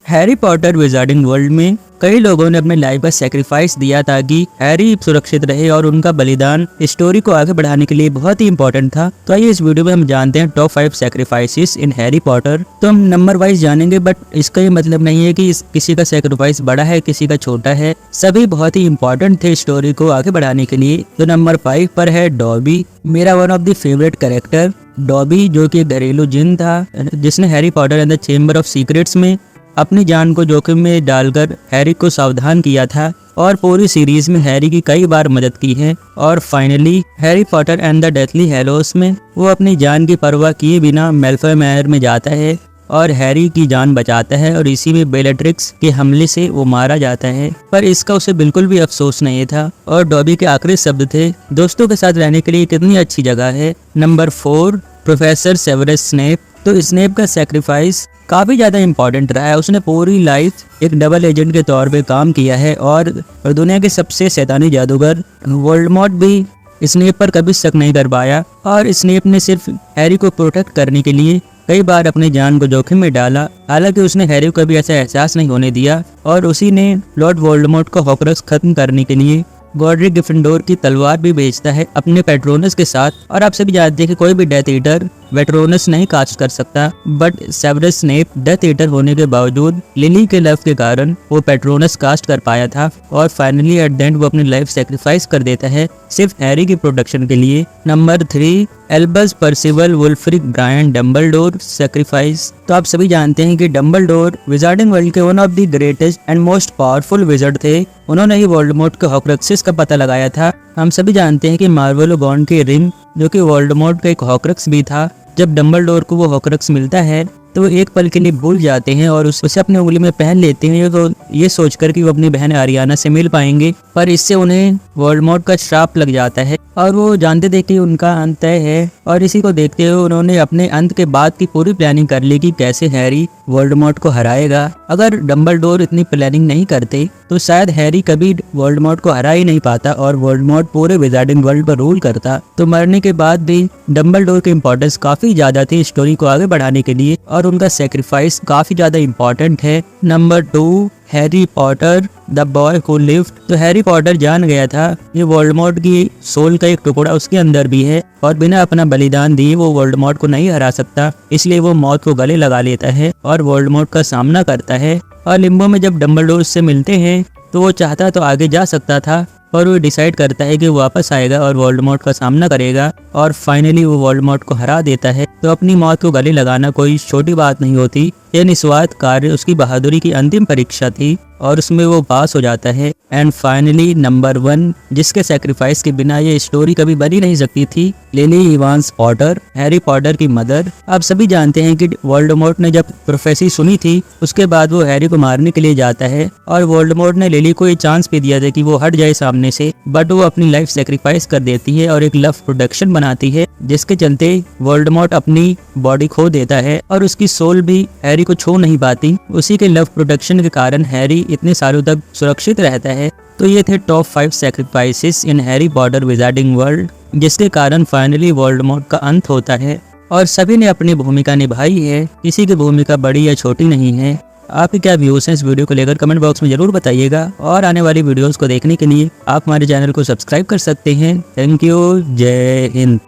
Harry Potter wizarding world में कई लोगों ने अपने लाइफ का सेक्रीफाइस दिया ताकि हैरी सुरक्षित रहे और उनका बलिदान स्टोरी को आगे बढ़ाने के लिए बहुत ही इंपॉर्टेंट था। तो आइए इस वीडियो में हम जानते हैं टॉप 5 सेक्रीफाइसेस इन हैरी पॉटर। तो हम नंबर वाइज जानेंगे, बट इसका ये मतलब नहीं है कि किसी का सेक्रीफाइस बड़ा है किसी का छोटा है, सभी बहुत ही इंपॉर्टेंट थे स्टोरी को आगे बढ़ाने के लिए। तो नंबर 5 पर है डॉबी, मेरा one of the favourite character dobby, जो कि घरेलू जिन था जिसने Harry Potter and the chamber of secrets में अपनी जान को जोखिम में डालकर हैरी को सावधान किया था और पूरी सीरीज में हैरी की कई बार मदद की है। और finally Harry Potter and the Deathly Hallows में वो अपनी जान की परवाह किए बिना मैलफॉय मैनर में जाता है और हैरी की जान बचाता है और इसी में बेलेट्रिक्स के हमले से वो मारा जाता है, पर इसका उसे बिल्कुल भी अफसोस नहीं था। और डॉबी के आखिरी शब्द थे, दोस्तों के साथ रहने के लिए कितनी अच्छी जगह है। Number 4 professor Severus Snape. तो स्नेप का सेक्रीफाइस काफी ज्यादा इम्पोर्टेंट रहा है। उसने पूरी लाइफ एक डबल एजेंट के तौर पे काम किया है और दुनिया के सबसे शैतानी जादूगर वोल्डेमॉर्ट भी स्नेप पर कभी शक नहीं कर पाया। और स्नेप ने सिर्फ हैरी को प्रोटेक्ट करने के लिए कई बार अपनी जान को जोखिम में डाला, हालांकि उसने हैरी को कभी ऐसा एहसास नहीं होने दिया। और उसी ने लॉर्ड वोल्डेमॉर्ट को हॉकरक्स खत्म करने के लिए गॉडरिक ग्रिफिंडोर की तलवार भी बेचता है अपने पेट्रोनस के साथ। और आप सभी जानते हैं कि कोई भी डेथ ईटर पेट्रोनस नहीं कास्ट कर सकता, but Severus Snape death eater होने के बावजूद लिली के लव के कारण वो पेट्रोनस कास्ट कर पाया था। और फाइनली एट द एंड वो अपनी लाइफ सेक्रीफाइस कर देता है सिर्फ हैरी की प्रोटेक्शन के लिए। Number 3 Albus Percival Wulfric Brian Dumbledore sacrifice. तो आप सभी जानते हैं कि डम्बलडोर विजार्डिंग वर्ल्ड के one of the greatest and most powerful wizard थे। उन्होंने ही वोल्डेमॉर्ट के हॉकरक्सेस का पता लगाया था। हम सभी जानते हैं कि मार्वेलोगॉन के रिंग, जो कि वोल्डेमॉर्ट का एक हॉकरक्स भी था, जब डम्बलडोर को वो हॉकरक्स मिलता है तो वो एक पल के लिए भूल जाते हैं और उसे अपने उंगली में पहन लेते हैं, तो ये सोचकर कि वो अपनी बहन आरियाना से मिल पाएंगे। पर इससे उन्हें वोल्डेमॉर्ट का श्राप लग जाता है और वो जानते थे कि उनका अंत तय है। और इसी को देखते हुए उन्होंने अपने अंत के बाद की पूरी प्लानिंग कर ली कि कैसे हैरी वोल्डेमॉर्ट को हराएगा। अगर डम्बलडोर इतनी प्लानिंग नहीं करते तो शायद हैरी कभी वोल्डेमॉर्ट को हरा ही नहीं पाता और वोल्डेमॉर्ट पूरे विजार्डिंग वर्ल्ड पर रूल करता। तो मरने के बाद भी डम्बलडोर की इंपॉर्टेंस काफी ज्यादा थी स्टोरी को आगे बढ़ाने के लिए और उनका सेक्रीफाइस काफी ज्यादा इम्पोर्टेंट है। Number 2 Harry Potter the boy who lived. तो हैरी पॉटर जान गया था ये वोल्डेमॉर्ट की सोल का एक टुकड़ा उसके अंदर भी है और बिना अपना बलिदान दिए वो वोल्डेमॉर्ट को नहीं हरा सकता, इसलिए वो मौत को गले लगा लेता है और वोल्डेमॉर्ट का सामना करता है। और लिम्बो में जब डम्बलडोर से मिलते हैं तो वो चाहता तो आगे जा सकता था, और वो डिसाइड करता है कि वो वापस आएगा और वोल्डेमॉर्ट का सामना करेगा और फाइनली वो वोल्डेमॉर्ट को हरा देता है। तो अपनी मौत को गले लगाना कोई छोटी बात नहीं होती, यह निस्वार्थ कार्य उसकी बहादुरी की अंतिम परीक्षा थी और उसमें वो पास हो जाता है। एंड फाइनली नंबर 1 जिसके सेक्रीफाइस के बिना ये स्टोरी कभी बनी नहीं सकती थी, lily Evans Potter, Harry Potter की मदर। आप सभी जानते हैं कि वोल्डेमॉर्ट ने जब प्रोफेसी सुनी थी उसके बाद वो हैरी को मारने के लिए जाता है और वोल्डेमॉर्ट ने लिली को ये चांस भी दिया था कि वो हट जाए सामने से, बट वो अपनी लाइफ सेक्रीफाइस कर देती है और एक लव प्रोडक्शन बनाती है, जिसके चलते वोल्डेमॉर्ट अपनी बॉडी खो देता है और उसकी सोल भी हैरी को छू नहीं पाती। उसी के लव प्रोटेक्शन के कारण हैरी इतने सालों तक सुरक्षित रहता है। तो ये थे टॉप 5 सेक्रीफाइसेस इन हैरी पॉटर विजार्डिंग वर्ल्ड, जिसके कारण फाइनली वोल्डेमॉर्ट का अंत होता है और सभी ने अपनी भूमिका निभाई है, किसी की भूमिका बड़ी या छोटी नहीं है। आपके क्या व्यूज हैं इस वीडियो को लेकर कमेंट बॉक्स में जरूर बताइएगा और आने वाली वीडियोस को देखने के लिए आप हमारे चैनल को सब्सक्राइब कर सकते हैं। थैंक यू, जय हिंद।